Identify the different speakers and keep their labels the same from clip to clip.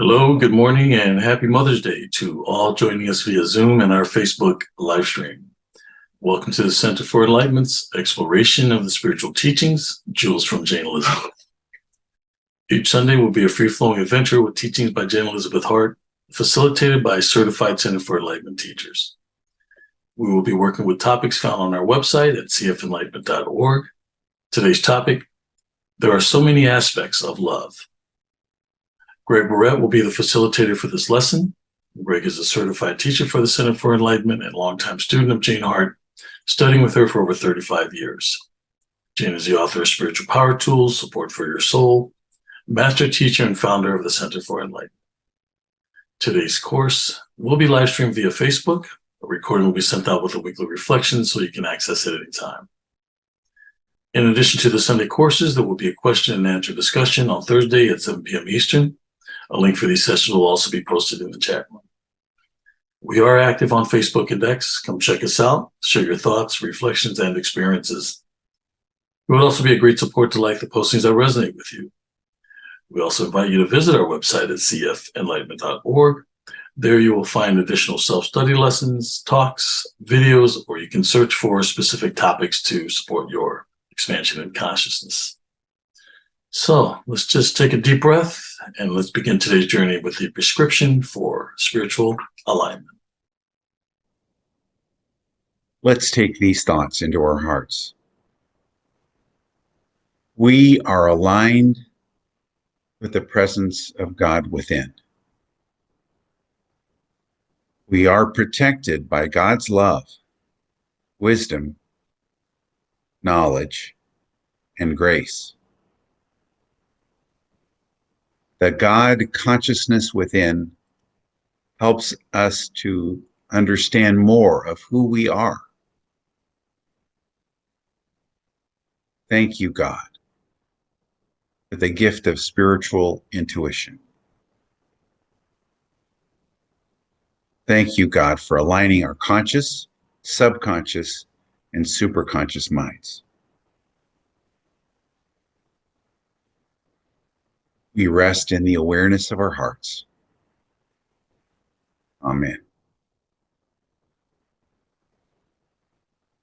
Speaker 1: Hello, good morning, and happy Mother's Day to all joining us via Zoom and our Facebook live stream. Welcome to the Center for Enlightenment's exploration of the spiritual teachings, Jewels from Jane Elizabeth. Each Sunday will be a free-flowing adventure with teachings by Jane Elizabeth Hart, facilitated by certified Center for Enlightenment teachers. We will be working with topics found on our website at cfenlightenment.org. Today's topic: there are so many aspects of love. Greg Barrett will be the facilitator for this lesson. Greg is a certified teacher for the Center for Enlightenment and longtime student of Jane Hart, studying with her for over 35 years. Jane is the author of Spiritual Power Tools, Support for Your Soul, master teacher and founder of the Center for Enlightenment. Today's course will be live streamed via Facebook. A recording will be sent out with a weekly reflection so you can access it anytime. In addition to the Sunday courses, there will be a question and answer discussion on Thursday at 7 p.m. Eastern. A link for these sessions will also be posted in the chat room. We are active on Facebook and X. Come check us out, share your thoughts, reflections, and experiences. It would also be a great support to like the postings that resonate with you. We also invite you to visit our website at cfenlightenment.org. There you will find additional self-study lessons, talks, videos, or you can search for specific topics to support your expansion in consciousness. So let's just take a deep breath and let's begin today's journey with the prescription for spiritual alignment.
Speaker 2: Let's take these thoughts into our hearts. We are aligned with the presence of God within. We are protected by God's love, wisdom, knowledge, and grace. The God consciousness within helps us to understand more of who we are. Thank you, God, for the gift of spiritual intuition. Thank you, God, for aligning our conscious, subconscious, and superconscious minds. We rest in the awareness of our hearts. Amen.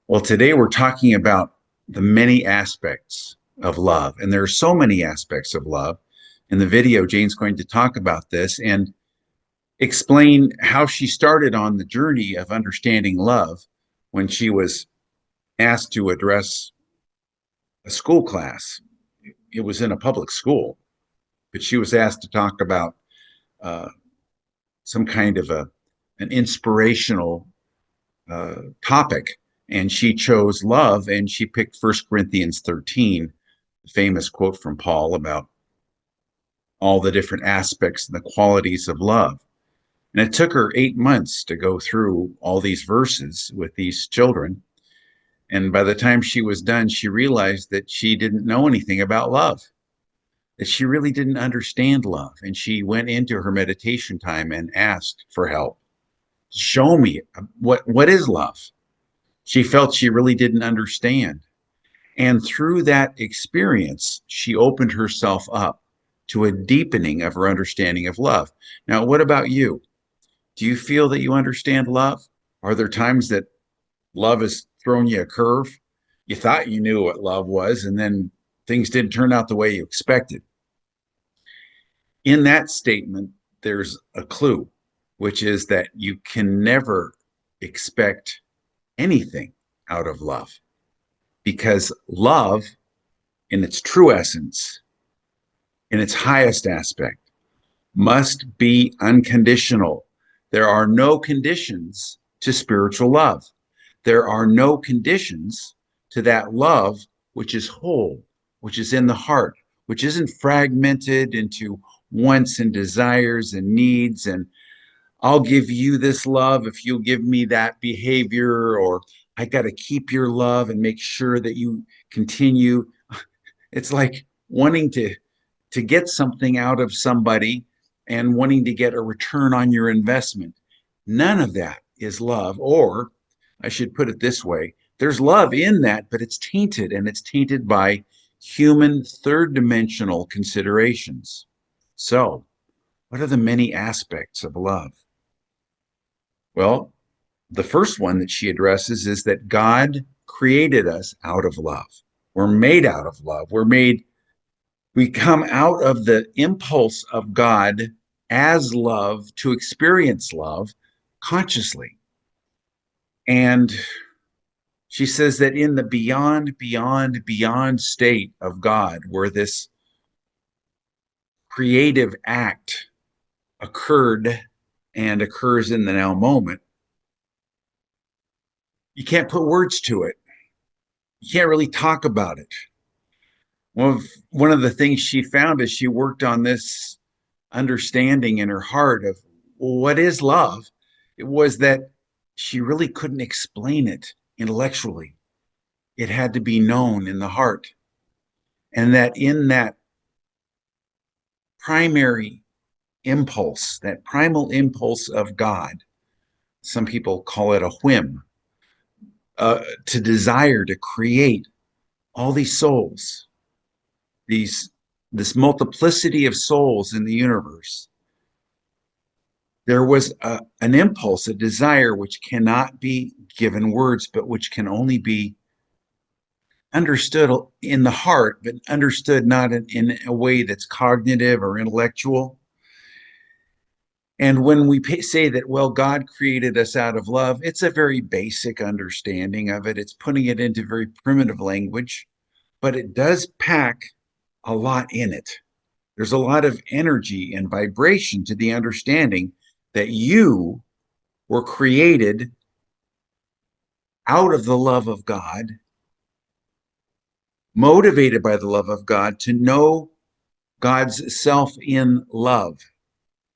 Speaker 2: Well, today we're talking about the many aspects of love, and there are so many aspects of love. In the video, Jane's going to talk about this and explain how she started on the journey of understanding love when she was asked to address a school class. It was in a public school, but she was asked to talk about some kind of an inspirational topic, and she chose love, and she picked 1 Corinthians 13, the famous quote from Paul about all the different aspects and the qualities of love. And it took her 8 months to go through all these verses with these children. And by the time she was done, she realized that she didn't know anything about love, that she really didn't understand love. And she went into her meditation time and asked for help. Show me, what is love? She felt she really didn't understand. And through that experience, she opened herself up to a deepening of her understanding of love. Now, what about you? Do you feel that you understand love? Are there times that love has thrown you a curve? You thought you knew what love was, and then things didn't turn out the way you expected. In that statement, there's a clue, which is that you can never expect anything out of love, because love, in its true essence, in its highest aspect, must be unconditional. There are no conditions to spiritual love. There are no conditions to that love which is whole, which is in the heart, which isn't fragmented into wants and desires and needs, and I'll give you this love if you'll give me that behavior, or I got to keep your love and make sure that you continue. It's like wanting to get something out of somebody and wanting to get a return on your investment. None of that is love. Or I should put it this way, there's love in that, but it's tainted, and it's tainted by human third dimensional considerations. So What are the many aspects of love? Well, the first one that she addresses is that God created us out of love. We're made out of love. We come out of the impulse of God as love to experience love consciously. And she says that in the beyond, beyond, beyond state of God, where this creative act occurred and occurs in the now moment, you can't put words to it. You can't really talk about it. One of the things she found as she worked on this understanding in her heart of, well, what is love? It was that she really couldn't explain it intellectually. It had to be known in the heart. And that in that primary impulse, that primal impulse of God, some people call it a whim, to desire to create all these souls, these this multiplicity of souls in the universe. There was an impulse, a desire which cannot be given words, but which can only be understood in the heart, but understood not in a way that's cognitive or intellectual. And when we say that, well, God created us out of love, it's a very basic understanding of it. It's putting it into very primitive language, but it does pack a lot in it. There's a lot of energy and vibration to the understanding that you were created out of the love of God, motivated by the love of God to know God's self in love.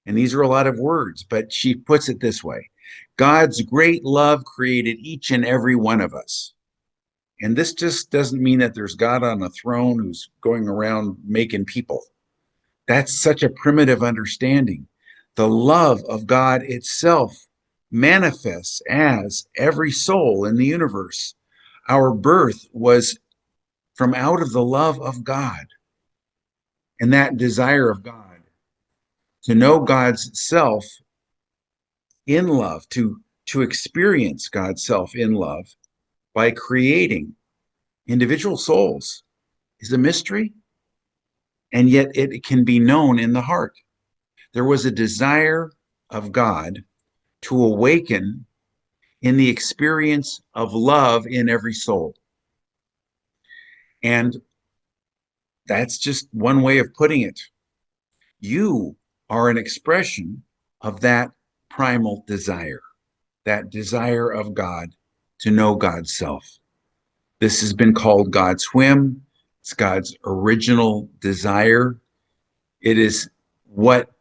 Speaker 2: And these are a lot of words, but she puts it this way: God's great love created each and every one of us. And this just doesn't mean that there's God on a throne who's going around making people. That's such a primitive understanding. The love of God itself manifests as every soul in the universe. Our birth was from out of the love of God and that desire of God to know God's self in love, to experience God's self in love by creating individual souls is a mystery, and yet it can be known in the heart. There was a desire of God to awaken in the experience of love in every soul. And that's just one way of putting it. You are an expression of that primal desire, that desire of God to know God's self. This has been called God's whim. It's God's original desire. It is what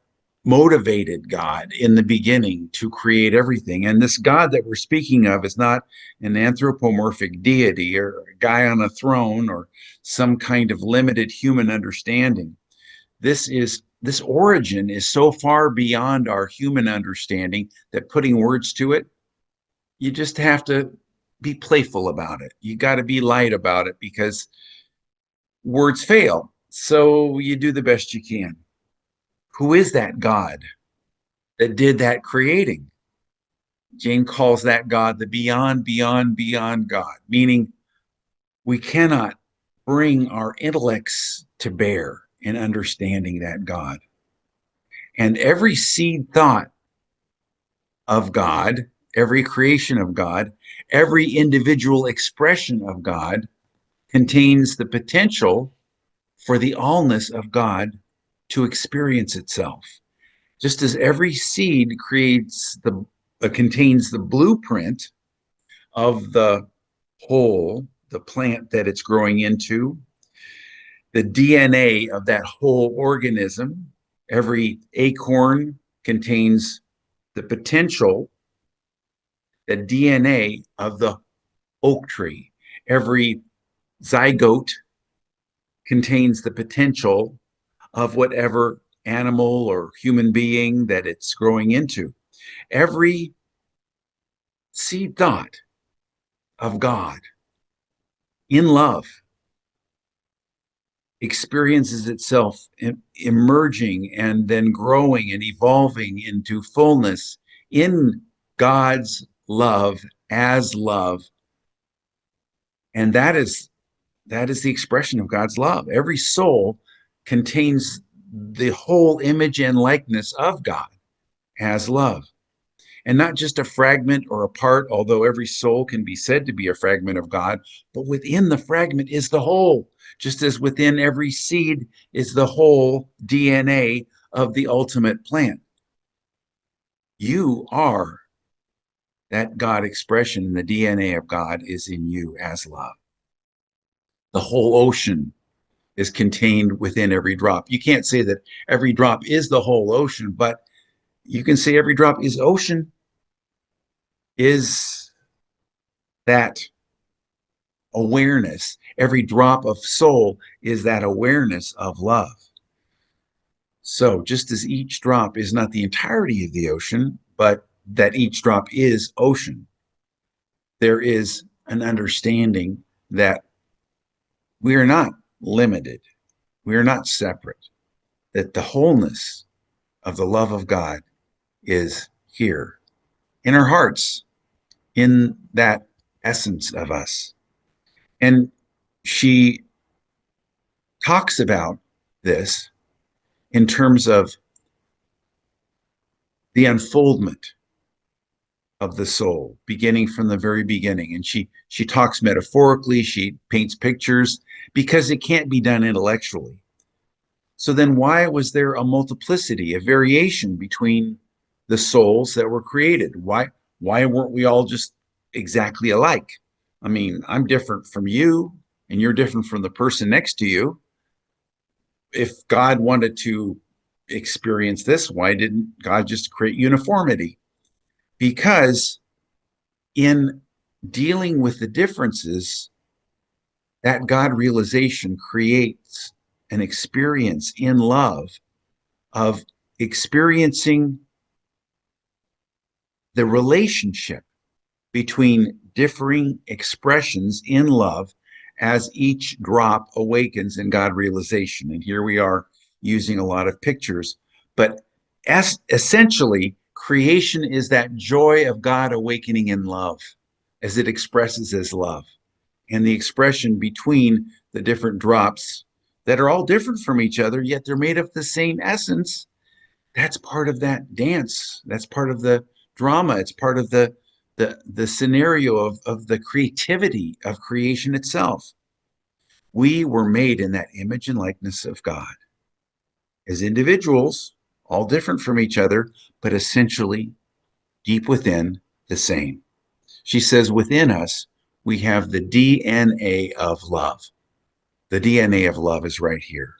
Speaker 2: motivated God in the beginning to create everything. And this God that we're speaking of is not an anthropomorphic deity or a guy on a throne or some kind of limited human understanding. This origin is so far beyond our human understanding that putting words to it, you just have to be playful about it. You got to be light about it because words fail. So you do the best you can. Who is that God that did that creating? Jane calls that God the beyond, beyond, beyond God, meaning we cannot bring our intellects to bear in understanding that God. And every seed thought of God, every creation of God, every individual expression of God contains the potential for the allness of God to experience itself. Just as every seed contains the blueprint of the whole, the plant that it's growing into, the DNA of that whole organism. Every acorn contains the potential, the DNA of the oak tree. Every zygote contains the potential of whatever animal or human being that it's growing into. Every seed thought of God in love experiences itself emerging and then growing and evolving into fullness in God's love as love. And that is the expression of God's love. Every soul contains the whole image and likeness of God as love. And not just a fragment or a part, although every soul can be said to be a fragment of God, but within the fragment is the whole, just as within every seed is the whole DNA of the ultimate plant. You are that God expression, and the DNA of God is in you as love. The whole ocean is contained within every drop. You can't say that every drop is the whole ocean, but you can say every drop is ocean, is that awareness. Every drop of soul is that awareness of love. So just as each drop is not the entirety of the ocean, but that each drop is ocean, there is an understanding that we are not limited. We are not separate, that the wholeness of the love of God is here in our hearts, in that essence of us. And she talks about this in terms of the unfoldment of the soul, beginning from the very beginning. And she talks metaphorically, she paints pictures because it can't be done intellectually. So then why was there a multiplicity, a variation between the souls that were created? Why weren't we all just exactly alike? I mean, I'm different from you, and you're different from the person next to you. If God wanted to experience this, why didn't God just create uniformity? Because in dealing with the differences, that God realization creates an experience in love of experiencing the relationship between differing expressions in love as each drop awakens in God realization. And here we are using a lot of pictures, but essentially, creation is that joy of God awakening in love as it expresses as love. And the expression between the different drops that are all different from each other, yet they're made of the same essence. That's part of that dance. That's part of the drama. It's part of the scenario of the creativity of creation itself. We were made in that image and likeness of God as individuals, all different from each other, but essentially deep within the same. She says within us, we have the DNA of love. The DNA of love is right here.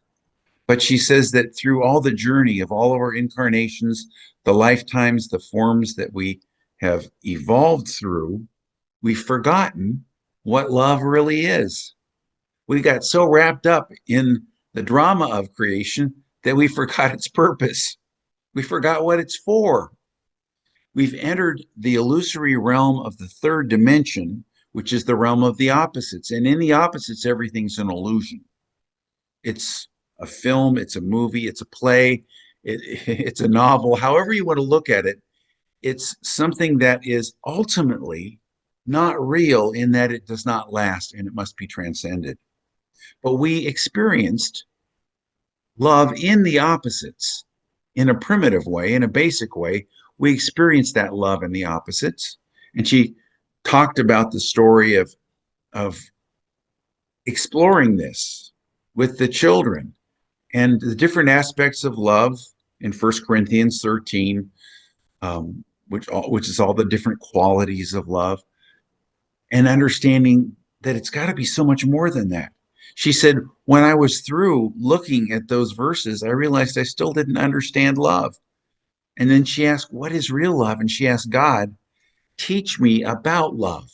Speaker 2: But she says that through all the journey of all of our incarnations, the lifetimes, the forms that we have evolved through, we've forgotten what love really is. We got so wrapped up in the drama of creation that we forgot its purpose. We forgot what it's for. We've entered the illusory realm of the third dimension, which is the realm of the opposites. And in the opposites, everything's an illusion. It's a film, it's a movie, it's a play, it's a novel, however you want to look at it. It's something that is ultimately not real in that it does not last and it must be transcended. But we experienced love in the opposites in a primitive way, in a basic way. We experienced that love in the opposites. And she talked about the story of exploring this with the children and the different aspects of love in 1 Corinthians 13, which is all the different qualities of love, and understanding that it's got to be so much more than that. She said, when I was through looking at those verses, I realized I still didn't understand love. And then she asked, what is real love? And she asked God, teach me about love.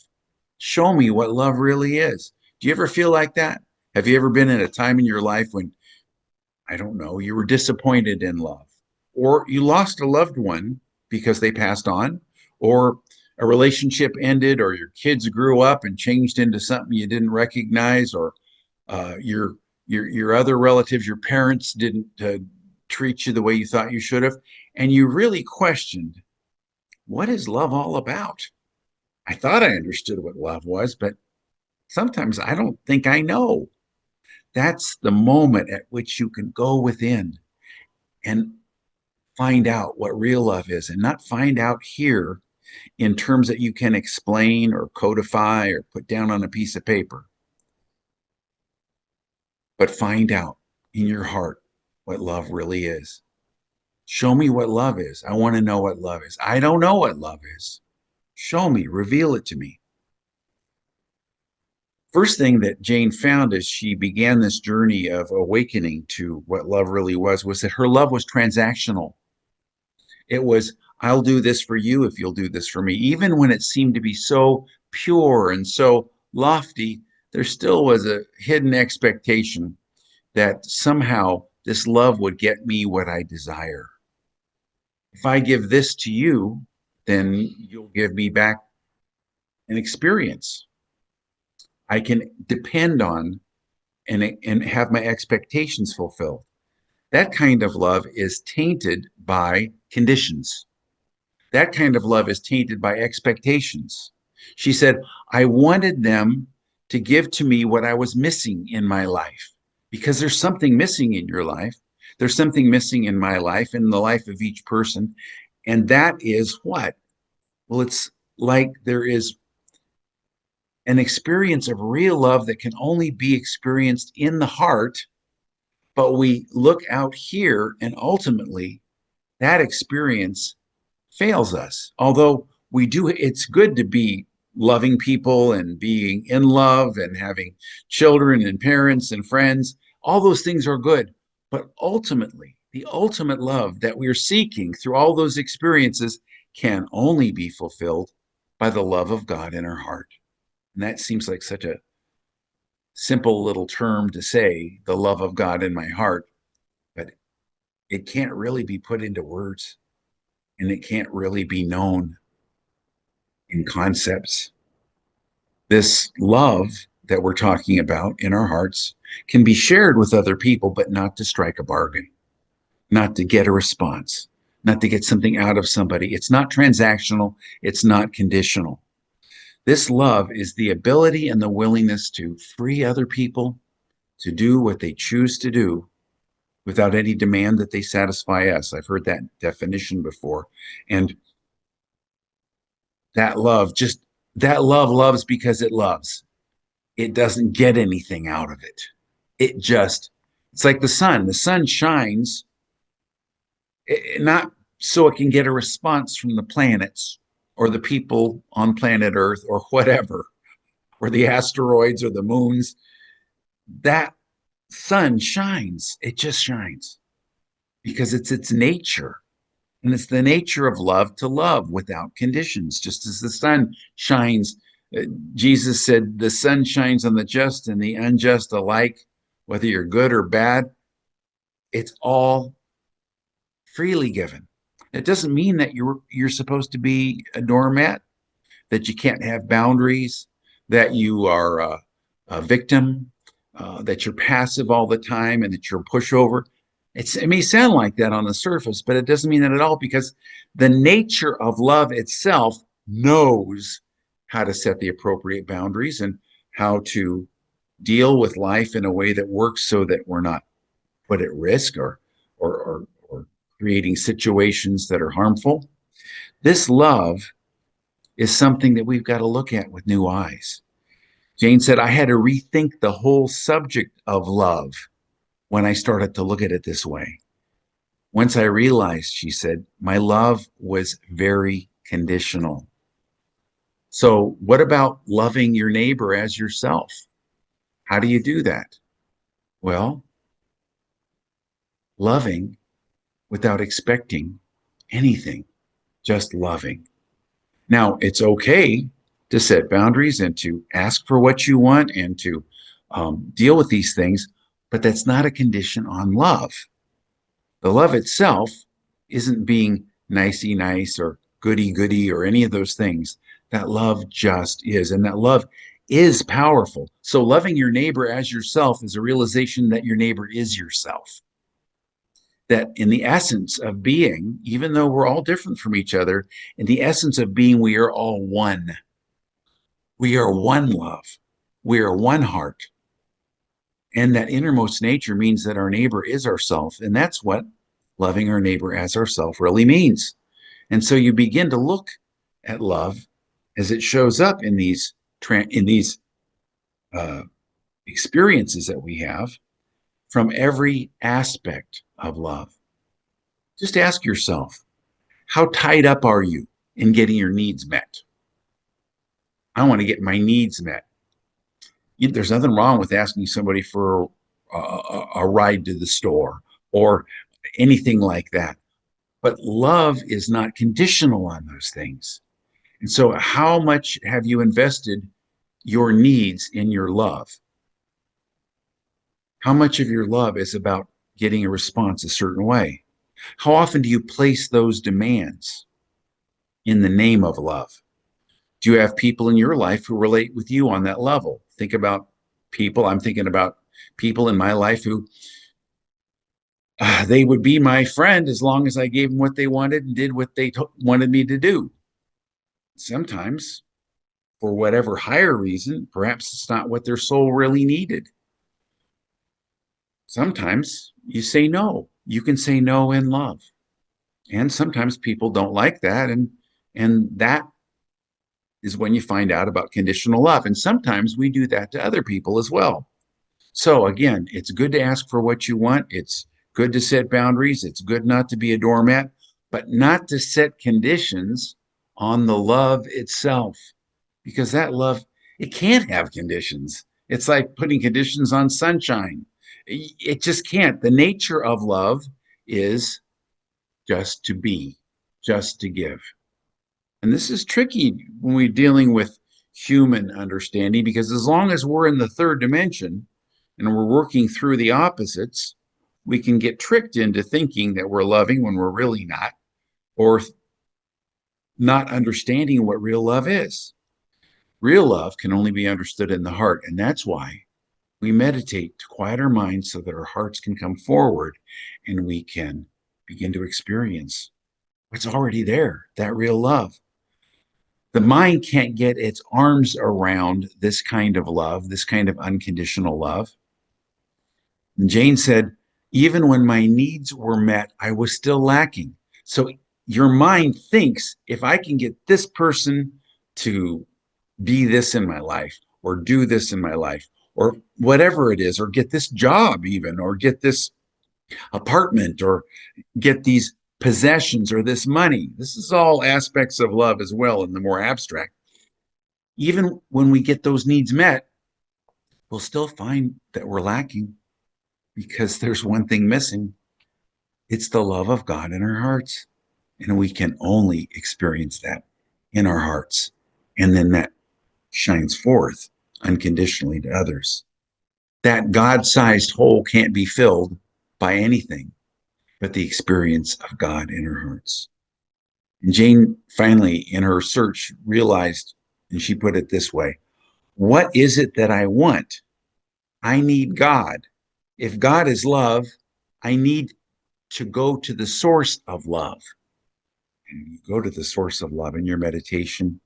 Speaker 2: Show me what love really is. Do you ever feel like that? Have you ever been in a time in your life when, I don't know, you were disappointed in love, or you lost a loved one because they passed on, or a relationship ended, or your kids grew up and changed into something you didn't recognize, or your your other relatives, your parents didn't treat you the way you thought you should have, and you really questioned, what is love all about? I thought I understood what love was, but sometimes I don't think I know. That's the moment at which you can go within and find out what real love is, and not find out here in terms that you can explain or codify or put down on a piece of paper, but find out in your heart what love really is. Show me what love is. I want to know what love is. I don't know what love is. Show me, reveal it to me. First thing that Jane found as she began this journey of awakening to what love really was that her love was transactional. It was, I'll do this for you if you'll do this for me. Even when it seemed to be so pure and so lofty, there still was a hidden expectation that somehow this love would get me what I desire. If I give this to you, then you'll give me back an experience I can depend on and have my expectations fulfilled. That kind of love is tainted by conditions. That kind of love is tainted by expectations. She said, I wanted them to give to me what I was missing in my life, because there's something missing in your life. There's something missing in my life, in the life of each person. And that is what? Well, it's like there is an experience of real love that can only be experienced in the heart, but we look out here and ultimately that experience fails us. Although we do, it's good to be loving people and being in love and having children and parents and friends. All those things are good. But ultimately, the ultimate love that we're seeking through all those experiences can only be fulfilled by the love of God in our heart. And that seems like such a simple little term to say, the love of God in my heart, but it can't really be put into words, and it can't really be known in concepts. This love that we're talking about in our hearts can be shared with other people, but not to strike a bargain, not to get a response, not to get something out of somebody. It's not transactional, it's not conditional. This love is the ability and the willingness to free other people to do what they choose to do without any demand that they satisfy us. I've heard that definition before. And that love, just that love loves because it loves. It doesn't get anything out of it. It just, it's like the sun. The sun shines not so it can get a response from the planets or the people on planet Earth or whatever, or the asteroids or the moons. That sun shines. It just shines because it's its nature. And it's the nature of love to love without conditions, just as the sun shines. Jesus said, the sun shines on the just and the unjust alike, whether you're good or bad. It's all freely given. It doesn't mean that you're supposed to be a doormat, that you can't have boundaries, that you are a victim, that you're passive all the time, and that you're a pushover. It may sound like that on the surface, but it doesn't mean that at all, because the nature of love itself knows how to set the appropriate boundaries and how to deal with life in a way that works so that we're not put at risk or creating situations that are harmful. This love is something that we've got to look at with new eyes. Jane said, I had to rethink the whole subject of love when I started to look at it this way. Once I realized, she said, my love was very conditional. So, what about loving your neighbor as yourself? How do you do that? Well, loving without expecting anything, just loving. Now, it's okay to set boundaries and to ask for what you want and to deal with these things, but that's not a condition on love. The love itself isn't being nicey nice or goody goody or any of those things. That love just is. And that love is powerful. So loving your neighbor as yourself is a realization that your neighbor is yourself. That in the essence of being, even though we're all different from each other, in the essence of being, we are all one. We are one love. We are one heart. And that innermost nature means that our neighbor is ourself. And that's what loving our neighbor as ourself really means. And so you begin to look at love as it shows up in these uh, experiences that we have from every aspect of love. Just ask yourself, how tied up are you in getting your needs met? I want to get my needs met. There's nothing wrong with asking somebody for a ride to the store or anything like that. But love is not conditional on those things. And so, how much have you invested your needs in your love? How much of your love is about getting a response a certain way? How often do you place those demands in the name of love? Do you have people in your life who relate with you on that level? Think about people. I'm thinking about people in my life who they would be my friend as long as I gave them what they wanted and did what they wanted me to do. Sometimes, for whatever higher reason, perhaps it's not what their soul really needed. Sometimes you say no. You can say no in love. And sometimes people don't like that. And that is when you find out about conditional love. And sometimes we do that to other people as well. So again, it's good to ask for what you want. It's good to set boundaries. It's good not to be a doormat, but not to set conditions on the love itself, because that love, it can't have conditions. It's like putting conditions on sunshine. It just can't. The nature of love is just to be, just to give. And this is tricky when we're dealing with human understanding, because as long as we're in the third dimension and we're working through the opposites, we can get tricked into thinking that we're loving when we're really not, or not understanding what real love is. Real love can only be understood in the heart. And that's why we meditate to quiet our minds so that our hearts can come forward and we can begin to experience what's already there, that real love. The mind can't get its arms around this kind of love, this kind of unconditional love. And Jane said, even when my needs were met, I was still lacking. So your mind thinks, if I can get this person to be this in my life, or do this in my life, or whatever it is, or get this job even, or get this apartment, or get these possessions, or this money. This is all aspects of love as well in the more abstract. Even when we get those needs met, we'll still find that we're lacking, because there's one thing missing. It's the love of God in our hearts. And we can only experience that in our hearts. And then that shines forth unconditionally to others. That God-sized hole can't be filled by anything but the experience of God in our hearts. And Jane finally, in her search, realized, and she put it this way, what is it that I want? I need God. If God is love, I need to go to the source of love. And you go to the source of love in your meditation,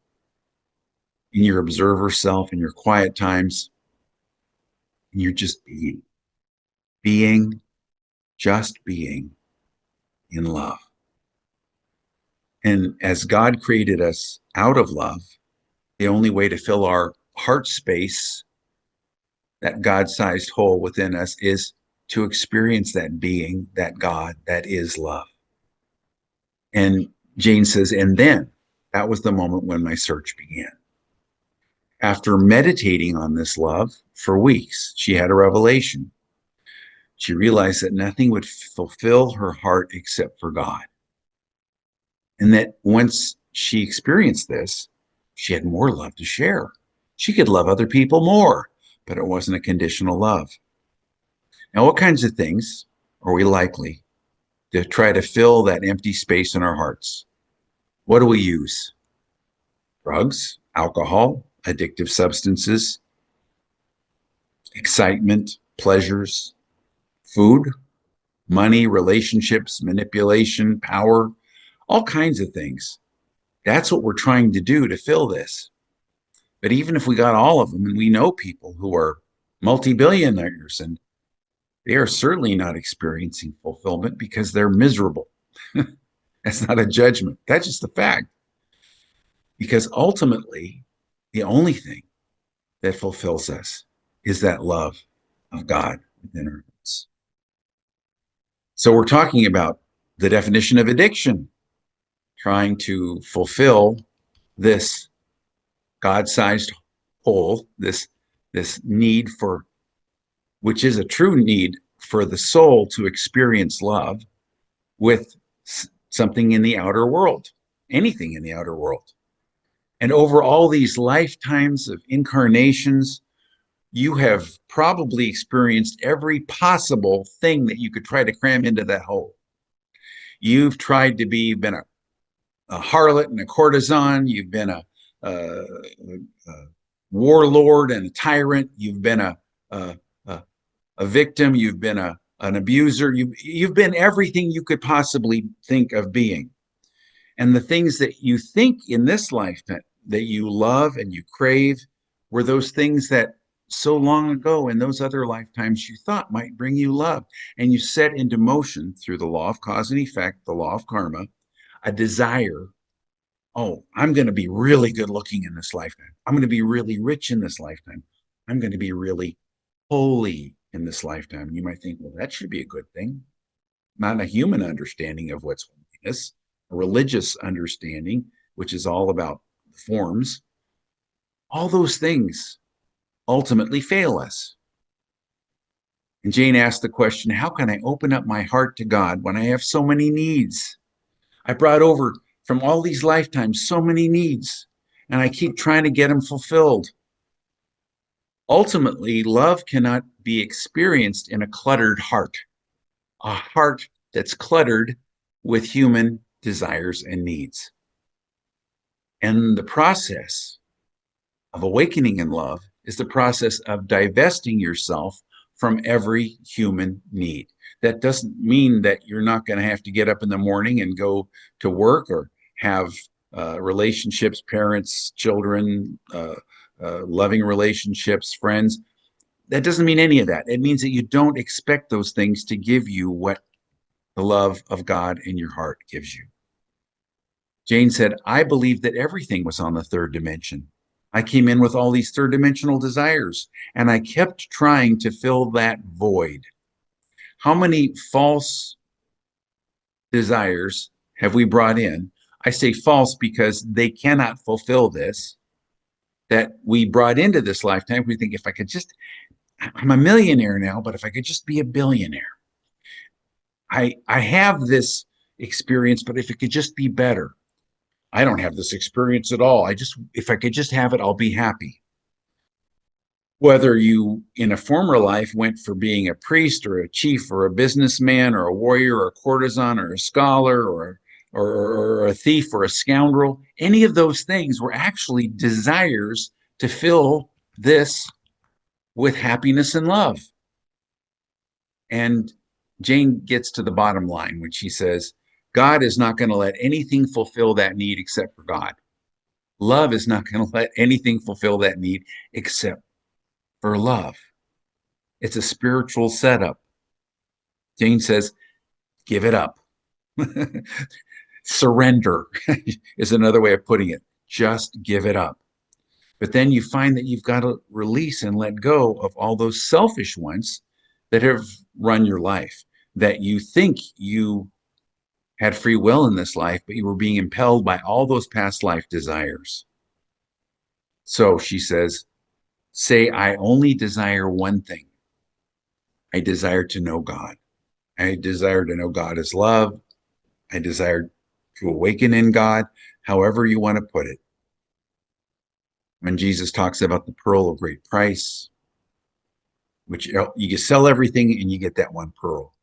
Speaker 2: in your observer self, in your quiet times, and you're just being, just being in love. And as God created us out of love, the only way to fill our heart space, that God-sized hole within us, is to experience that being, that God that is love. And Jane says, and then that was the moment when my search began. After meditating on this love for weeks, she had a revelation. She realized that nothing would fulfill her heart except for God. And that once she experienced this, she had more love to share. She could love other people more, but it wasn't a conditional love. Now, what kinds of things are we likely to try to fill that empty space in our hearts? What do we use? Drugs, alcohol, addictive substances, excitement, pleasures, food, money, relationships, manipulation, power, all kinds of things. That's what we're trying to do to fill this. But even if we got all of them, and we know people who are multi-billionaires, and they are certainly not experiencing fulfillment because they're miserable. That's not a judgment. That's just a fact. Because ultimately, the only thing that fulfills us is that love of God within our hearts. So we're talking about the definition of addiction, trying to fulfill this God-sized hole, this need for, which is a true need for the soul to experience love with something in the outer world, anything in the outer world. And over all these lifetimes of incarnations, you have probably experienced every possible thing that you could try to cram into that hole. You've tried to be, been a harlot and a courtesan. You've been a warlord and a tyrant. You've been a, a victim. You've been an abuser. You've been everything you could possibly think of being. And the things that you think in this lifetime that you love and you crave were those things that so long ago in those other lifetimes you thought might bring you love. And you set into motion through the law of cause and effect, the law of karma, a desire. Oh, I'm going to be really good looking in this lifetime. I'm going to be really rich in this lifetime. I'm going to be really holy in this lifetime. You might think, well, that should be a good thing. Not a human understanding of what's holiness, a religious understanding, which is all about forms. All those things ultimately fail us. And Jane asked the question, how can I open up my heart to God when I have so many needs? I brought over from all these lifetimes so many needs, and I keep trying to get them fulfilled. Ultimately, love cannot be experienced in a cluttered heart, a heart that's cluttered with human desires and needs. And the process of awakening in love is the process of divesting yourself from every human need. That doesn't mean that you're not going to have to get up in the morning and go to work or have relationships, parents, children, loving relationships, friends. That doesn't mean any of that. It means that you don't expect those things to give you what the love of God in your heart gives you. Jane said, I believed that everything was on the third dimension. I came in with all these third dimensional desires, and I kept trying to fill that void. How many false desires have we brought in? I say false because they cannot fulfill this, that we brought into this lifetime. We think, if I could just, I'm a millionaire now, but if I could just be a billionaire. I have this experience, but if it could just be better. I don't have this experience at all. If I could just have it, I'll be happy. Whether you in a former life went for being a priest or a chief or a businessman or a warrior or a courtesan or a scholar or a thief or a scoundrel, any of those things were actually desires to fill this with happiness and love. And Jane gets to the bottom line when she says, God is not going to let anything fulfill that need except for God. Love is not going to let anything fulfill that need except for love. It's a spiritual setup. Jane says, give it up. Surrender is another way of putting it. Just give it up. But then you find that you've got to release and let go of all those selfish ones that have run your life, that you think you had free will in this life, but you were being impelled by all those past life desires. So she says, say, I only desire one thing. I desire to know God. I desire to know God as love. I desire to awaken in God, however you want to put it. When Jesus talks about the pearl of great price, which you can sell everything and you get that one pearl.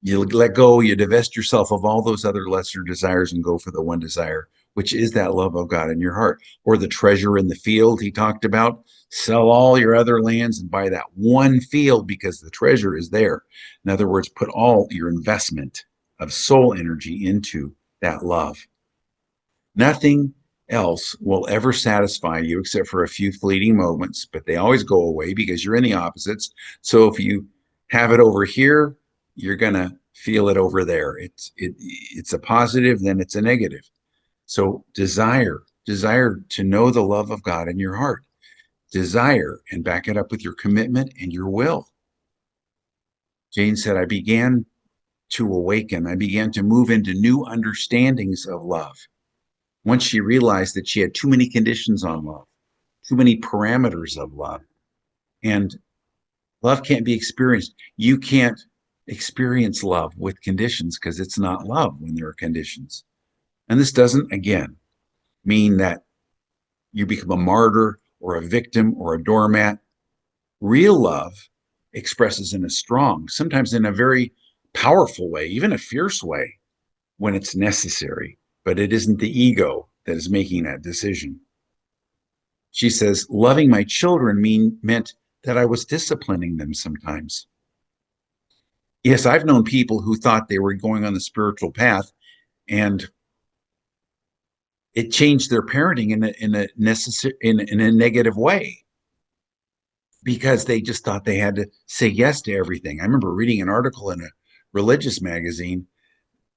Speaker 2: You let go, you divest yourself of all those other lesser desires and go for the one desire, which is that love of God in your heart. Or the treasure in the field he talked about. Sell all your other lands and buy that one field because the treasure is there. In other words, put all your investment of soul energy into that love. Nothing else will ever satisfy you except for a few fleeting moments, but they always go away because you're in the opposites. So if you have it over here, you're going to feel it over there. It's a positive, then it's a negative. So desire to know the love of God in your heart. Desire, and back it up with your commitment and your will. Jane said, I began to awaken. I began to move into new understandings of love. Once she realized that she had too many conditions on love, too many parameters of love, and love can't be experienced. You can't experience love with conditions because it's not love when there are conditions. And this doesn't, again, mean that you become a martyr or a victim or a doormat. Real love expresses in a strong, sometimes in a very powerful way, even a fierce way when it's necessary, but it isn't the ego that is making that decision. She says, loving my children meant that I was disciplining them sometimes. Yes, I've known people who thought they were going on the spiritual path and it changed their parenting in a negative way because they just thought they had to say yes to everything. I remember reading an article in a religious magazine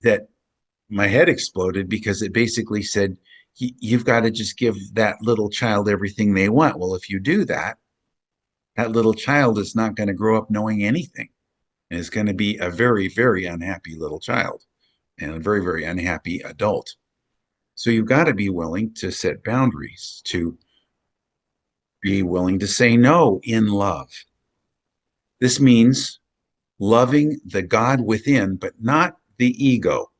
Speaker 2: that my head exploded because it basically said, you've got to just give that little child everything they want. Well, if you do that, that little child is not going to grow up knowing anything and is going to be a very, very unhappy little child and a very, very unhappy adult. So you've got to be willing to set boundaries, to be willing to say no in love. This means loving the God within, but not the ego.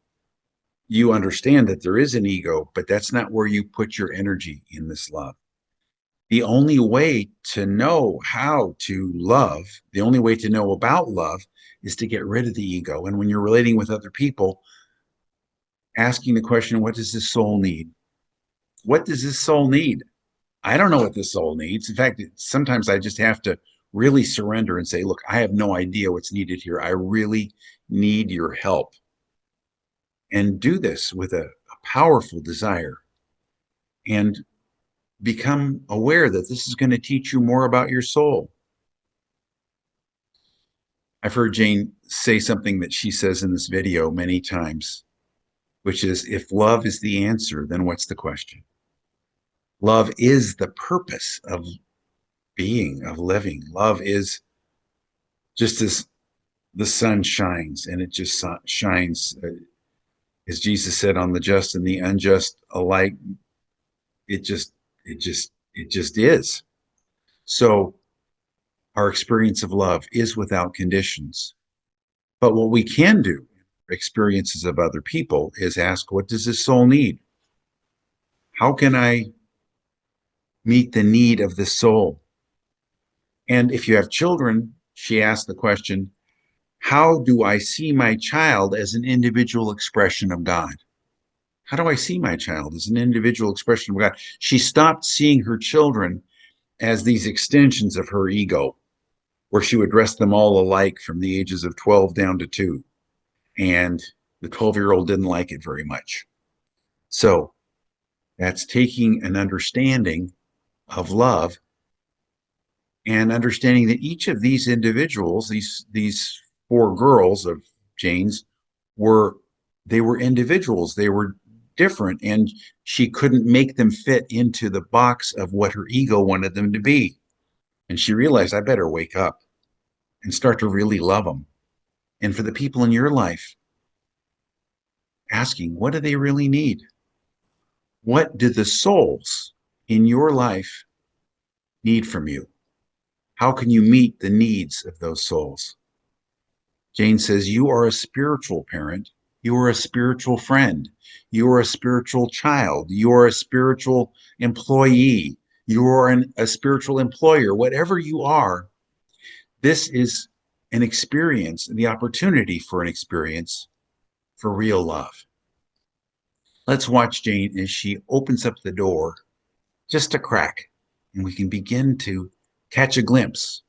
Speaker 2: You understand that there is an ego, but that's not where you put your energy in this love. The only way to know how to love, the only way to know about love is to get rid of the ego. And when you're relating with other people, asking the question, what does this soul need? What does this soul need? I don't know what this soul needs. In fact, sometimes I just have to really surrender and say, look, I have no idea what's needed here. I really need your help. And do this with a powerful desire and become aware that this is going to teach you more about your soul. I've heard Jane say something that she says in this video many times, which is, if love is the answer, then what's the question? Love is the purpose of being, of living. Love is just as the sun shines, and it just shines, as Jesus said, on the just and the unjust alike. It just is. So our experience of love is without conditions. But what we can do, experiences of other people, is ask, what does this soul need? How can I meet the need of the soul? And if you have children, she asked the question, how do I see my child as an individual expression of God? How do I see my child as an individual expression of God? She stopped seeing her children as these extensions of her ego, where she would dress them all alike from the ages of 12 down to 2. And the 12-year-old didn't like it very much. So that's taking an understanding of love and understanding that each of these individuals, these 4 girls of Jane's, were individuals. They were different, and she couldn't make them fit into the box of what her ego wanted them to be. And she realized, I better wake up and start to really love them. And for the people in your life, asking, what do they really need? What do the souls in your life need from you? How can you meet the needs of those souls? Jane says, you are a spiritual parent. You are a spiritual friend. You are a spiritual child. You are a spiritual employee. You are a spiritual employer. Whatever you are, this is an experience, the opportunity for an experience for real love. Let's watch Jane as she opens up the door just a crack, and we can begin to catch a glimpse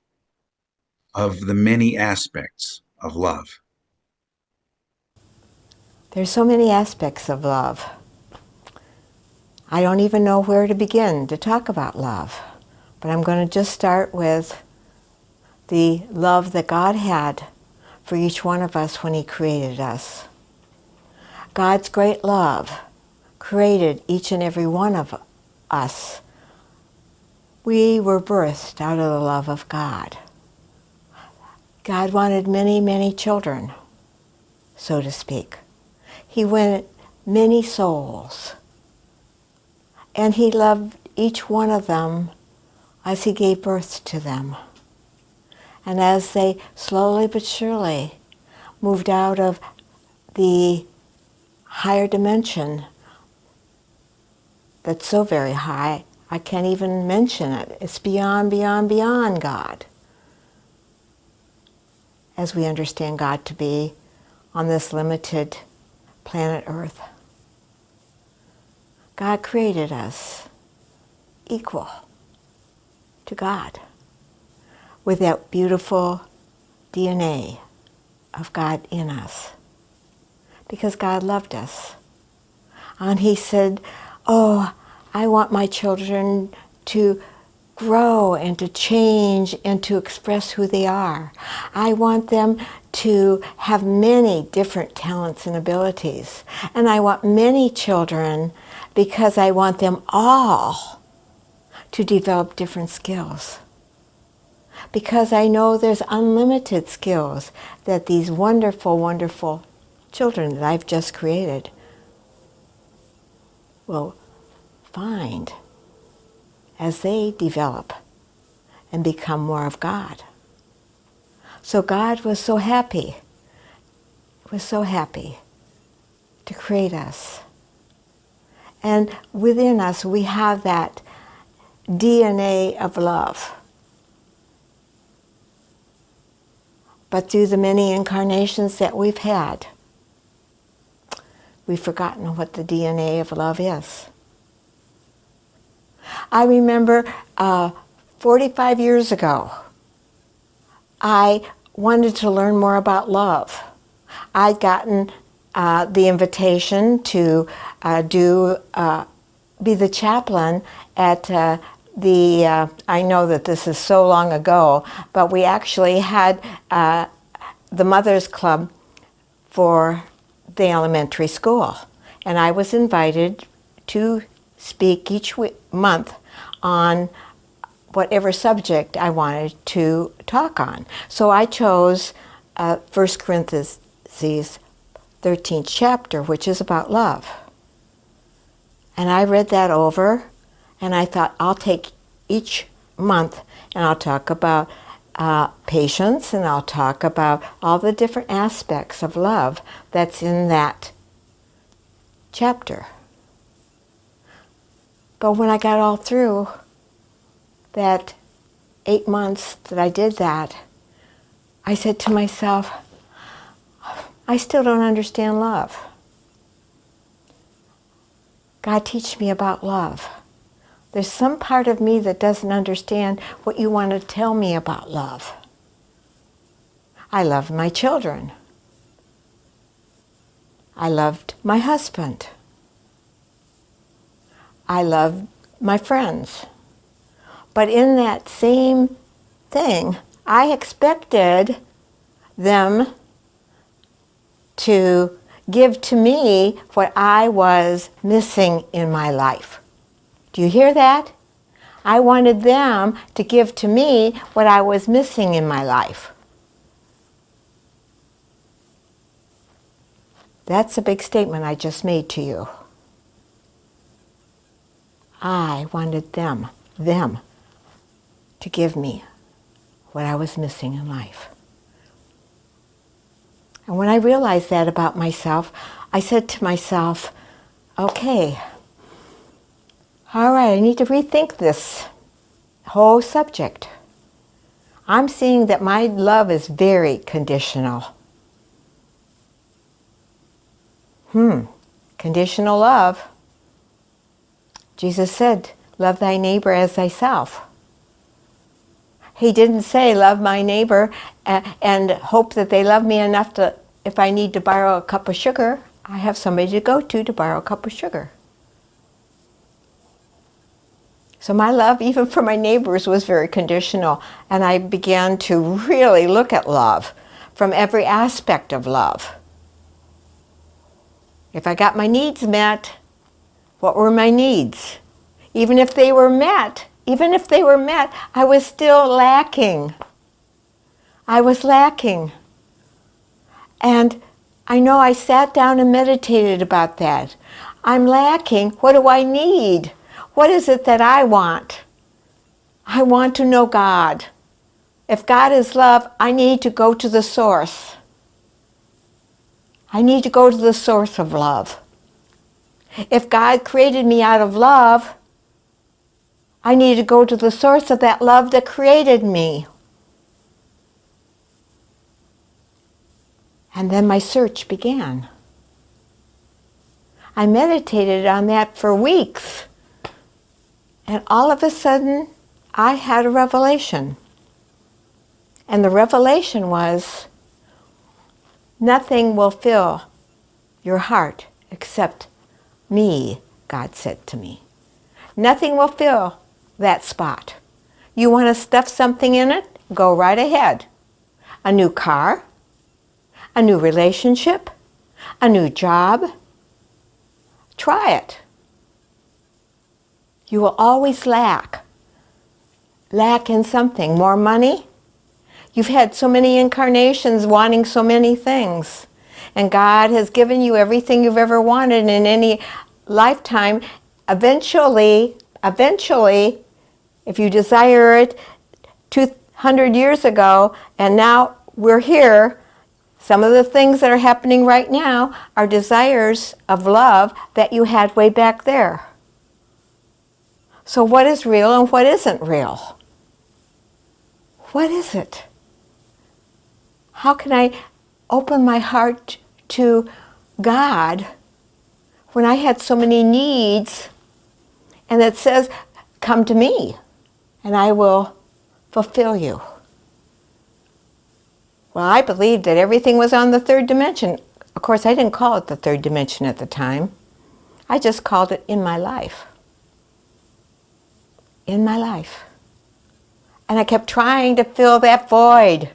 Speaker 2: of the many aspects of love.
Speaker 3: There's so many aspects of love. I don't even know where to begin to talk about love, but I'm going to just start with the love that God had for each one of us when He created us. God's great love created each and every one of us. We were birthed out of the love of God. God wanted many, many children, so to speak. He wanted many souls. And He loved each one of them as He gave birth to them. And as they slowly but surely moved out of the higher dimension that's so very high, I can't even mention it. It's beyond, beyond, beyond God, as we understand God to be on this limited planet Earth. God created us equal to God with that beautiful DNA of God in us, because God loved us. And He said, oh, I want my children to grow and to change and to express who they are. I want them to have many different talents and abilities. And I want many children because I want them all to develop different skills. Because I know there's unlimited skills that these wonderful, wonderful children that I've just created will find as they develop and become more of God. So God was so happy, to create us. And within us we have that DNA of love. But through the many incarnations that we've had, we've forgotten what the DNA of love is. I remember 45 years ago, I wanted to learn more about love. I'd gotten the invitation to be the chaplain at I know that this is so long ago, but we actually had the Mothers Club for the elementary school. And I was invited to speak each month on whatever subject I wanted to talk on. So I chose 1 Corinthians 13th chapter, which is about love. And I read that over, and I thought, I'll take each month and I'll talk about patience, and I'll talk about all the different aspects of love that's in that chapter. But when I got all through that 8 months that I did that, I said to myself, I still don't understand love. God, teach me about love. There's some part of me that doesn't understand what you want to tell me about love. I love my children. I loved my husband. I loved my friends. But in that same thing, I expected them to give to me what I was missing in my life. Do you hear that? I wanted them to give to me what I was missing in my life. That's a big statement I just made to you. I wanted them to give me what I was missing in life. And when I realized that about myself, I said to myself, okay, all right, I need to rethink this whole subject. I'm seeing that my love is very conditional. Conditional love. Jesus said, love thy neighbor as thyself. He didn't say, love my neighbor and hope that they love me enough to, if I need to borrow a cup of sugar, I have somebody to go to borrow a cup of sugar. So my love, even for my neighbors, was very conditional. And I began to really look at love from every aspect of love. If I got my needs met, what were my needs? Even if they were met, I was still lacking. I was lacking. And I know I sat down and meditated about that. I'm lacking. What do I need? What is it that I want? I want to know God. If God is love, I need to go to the source. I need to go to the source of love. If God created me out of love, I need to go to the source of that love that created me. And then my search began. I meditated on that for weeks. And all of a sudden, I had a revelation. And the revelation was, nothing will fill your heart except me, God said to me. Nothing will fill that spot. You want to stuff something in it? Go right ahead. A new car, a new relationship, a new job. Try it. You will always lack in something. More money? You've had so many incarnations wanting so many things. And God has given you everything you've ever wanted in any lifetime. Eventually, if you desire it 200 years ago, and now we're here, some of the things that are happening right now are desires of love that you had way back there. So what is real and what isn't real? What is it? How can I open my heart to God when I had so many needs, and it says, come to me and I will fulfill you? Well, I believed that everything was on the third dimension. Of course, I didn't call it the third dimension at the time. I just called it in my life. In my life. And I kept trying to fill that void.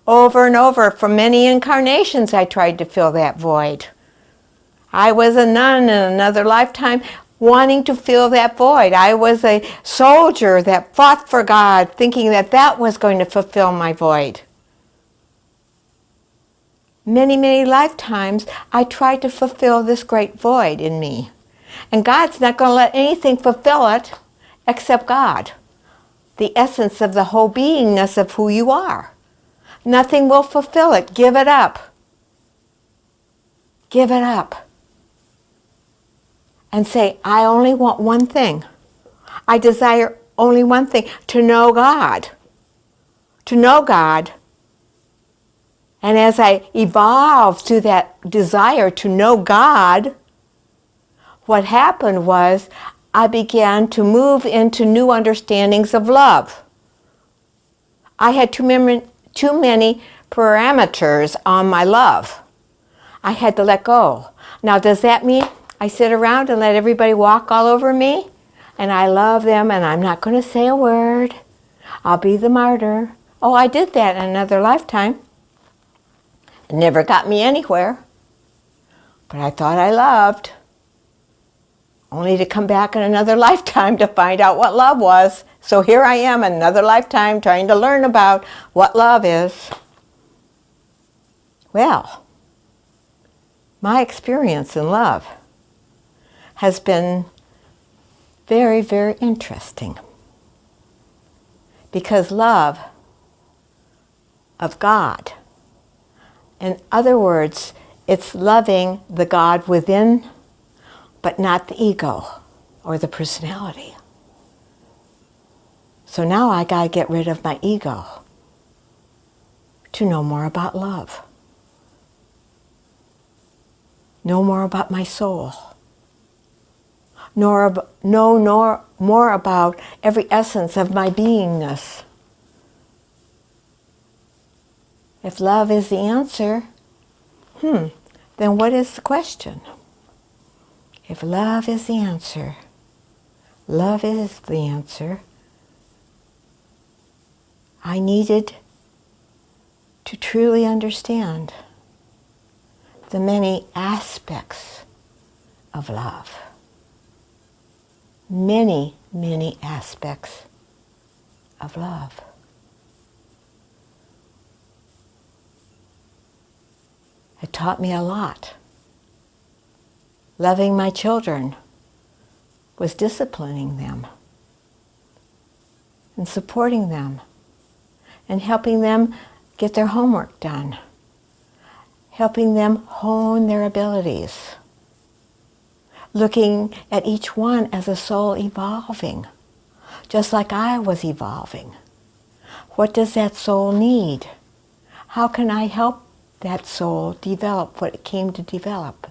Speaker 3: Over and over, for many incarnations, I tried to fill that void. I was a nun in another lifetime wanting to fill that void. I was a soldier that fought for God, thinking that that was going to fulfill my void. Many, many lifetimes, I tried to fulfill this great void in me. And God's not going to let anything fulfill it except God, the essence of the whole beingness of who you are. Nothing will fulfill it. Give it up. Give it up. And say, I only want one thing. I desire only one thing, to know God. To know God. And as I evolved to that desire to know God, what happened was I began to move into new understandings of love. I had too many parameters on my love. I had to let go. Now, does that mean I sit around and let everybody walk all over me? And I love them and I'm not going to say a word. I'll be the martyr. Oh, I did that in another lifetime. It never got me anywhere. But I thought I loved. Only to come back in another lifetime to find out what love was. So here I am in another lifetime trying to learn about what love is. Well, my experience in love has been very, very interesting. Because love of God, in other words, it's loving the God within, but not the ego or the personality. So now I got to get rid of my ego to know more about love. know more about my soul, know more about every essence of my beingness. If love is the answer, then what is the question? If love is the answer, I needed to truly understand the many aspects of love. Many, many aspects of love. It taught me a lot. Loving my children was disciplining them and supporting them and helping them get their homework done, helping them hone their abilities, looking at each one as a soul evolving, just like I was evolving. What does that soul need? How can I help that soul develop what it came to develop?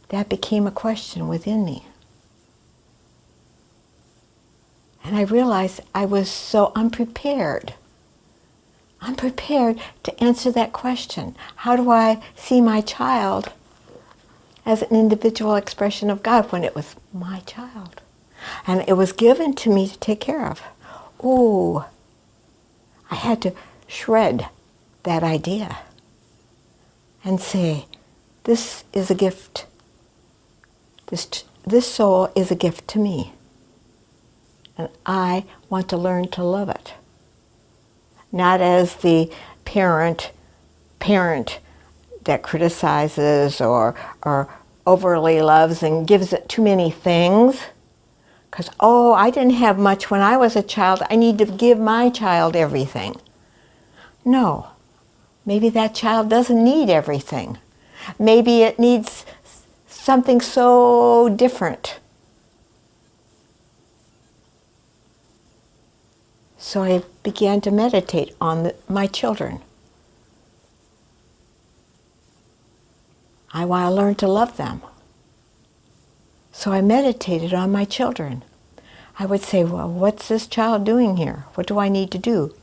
Speaker 3: That became a question within me. And I realized I was so unprepared to answer that question. How do I see my child as an individual expression of God when it was my child? And it was given to me to take care of. Ooh, I had to shred that idea and say, this is a gift. This soul is a gift to me. And I want to learn to love it. Not as the parent that criticizes or overly loves and gives it too many things. Because, I didn't have much when I was a child. I need to give my child everything. No. Maybe that child doesn't need everything. Maybe it needs something so different. So I began to meditate on my children. I want to learn to love them. So I meditated on my children. I would say, well, what's this child doing here? What do I need to do?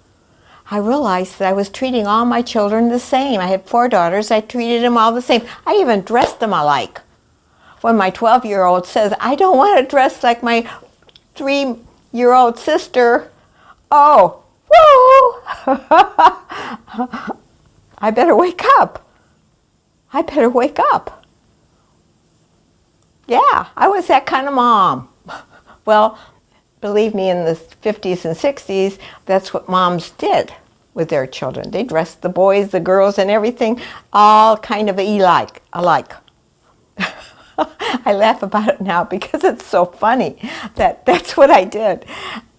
Speaker 3: I realized that I was treating all my children the same. I had 4 daughters. I treated them all the same. I even dressed them alike. When my 12-year-old says, I don't want to dress like my 3-year-old sister, oh, whoa! I better wake up. Yeah, I was that kind of mom. Well, believe me, in the 50s and 60s, that's what moms did with their children. They dressed the boys, the girls, and everything all kind of alike. I laugh about it now because it's so funny that that's what I did.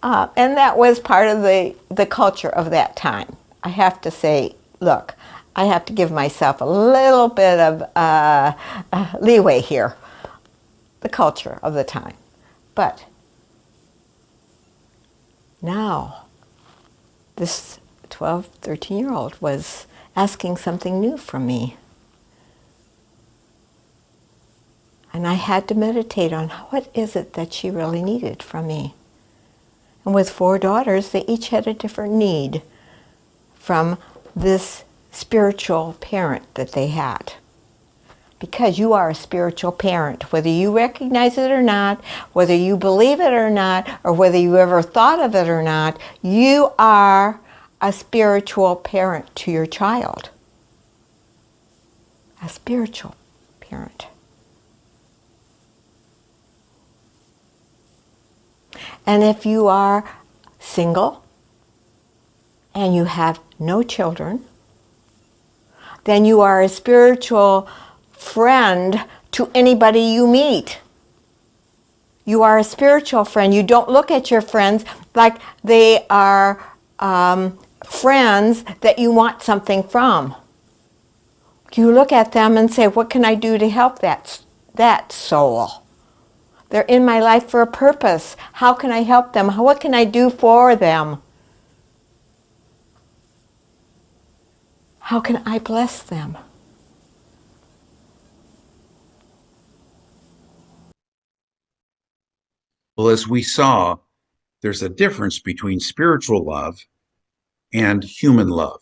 Speaker 3: And that was part of the culture of that time. I have to say, look, I have to give myself a little bit of leeway here. The culture of the time. But now, this 12, 13-year-old was asking something new from me. And I had to meditate on what is it that she really needed from me. And with 4 daughters, they each had a different need from this spiritual parent that they had. Because you are a spiritual parent, whether you recognize it or not, whether you believe it or not, or whether you ever thought of it or not, you are a spiritual parent to your child. A spiritual parent. And if you are single and you have no children, then you are a spiritual friend to anybody you meet. You are a spiritual friend. You don't look at your friends like they are friends that you want something from. You look at them and say, what can I do to help that soul? They're in my life for a purpose. How can I help them? What can I do for them? How can I bless them?
Speaker 2: Well, as we saw, there's a difference between spiritual love and human love.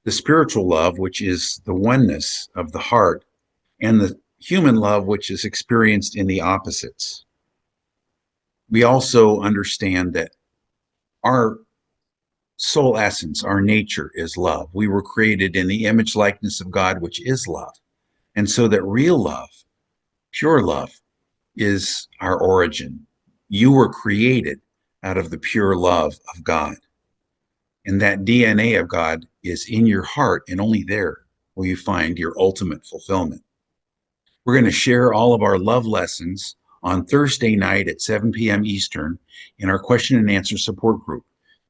Speaker 2: The spiritual love, which is the oneness of the heart, and the human love, which is experienced in the opposites. We also understand that our soul essence, our nature is love. We were created in the image likeness of God, which is love. And so that real love, pure love, is our origin. You were created out of the pure love of God. And that DNA of God is in your heart, and only there will you find your ultimate fulfillment. We're going to share all of our love lessons on Thursday night at 7 p.m. Eastern in our question and answer support group.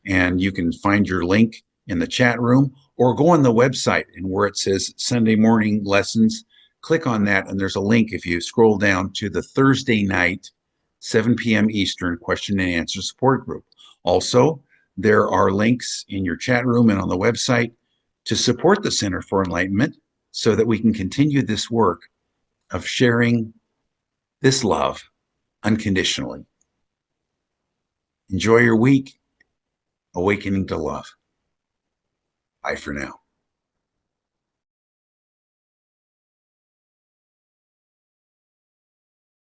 Speaker 2: And you can find your link in the chat room or go on the website and where it says Sunday morning lessons, click on that. And there's a link if you scroll down to the Thursday night, 7 p.m. Eastern question and answer support group. Also, there are links in your chat room and on the website to support the Center for Enlightenment so that we can continue this work of sharing this love unconditionally. Enjoy your week, awakening to love. Bye for now.